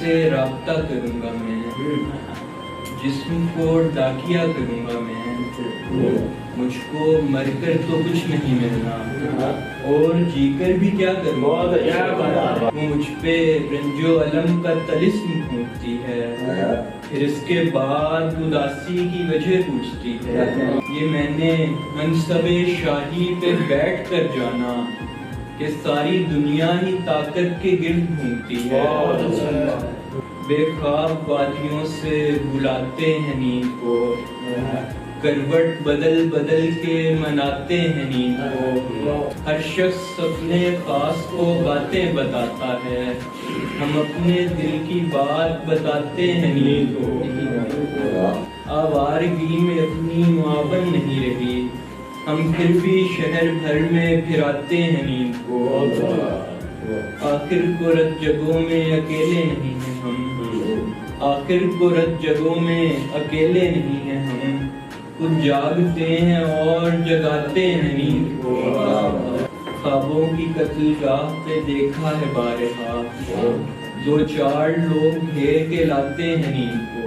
سے رابطہ کروں گا میں، جسم کو ڈاکیا کروں گا میں، مجھ کو مر کر تو کچھ نہیں ملنا اور جی کر بھی کیا کروں گا۔ وہ مجھ پہ رنج و علم کا طلسم پھونکتی ہے، پھر اس کے بعد اداسی کی وجہ پوچھتی ہے۔ یہ میں نے منصب شاہی پہ بیٹھ کر جانا کہ ساری دنیا ہی طاقت کے گرد گھومتی ہے۔ بے خواب وادیوں سے بلاتے ہیں نیند کو، کروٹ بدل بدل کے مناتے ہیں نیند کو۔ ہر شخص اپنے خاص کو باتیں بتاتا ہے، ہم اپنے دل کی بات بتاتے ہیں نیند کو۔ آوارگی میں اپنی معاون نہیں رہی، ہم پھر بھی شہر بھر میں پھراتے ہیں نیند کو۔ آخر کو رت جگہوں میں اکیلے نہیں ہیں ہم، آخر کو رت جگہوں میں اکیلے نہیں ہیں ہم، خود جاگتے ہیں اور جگاتے ہیں نیند کو۔ خوابوں کی قتل گاہ پہ دیکھا ہے بارہا، دو چار لوگ گھیر کے لاتے ہیں نیند کو۔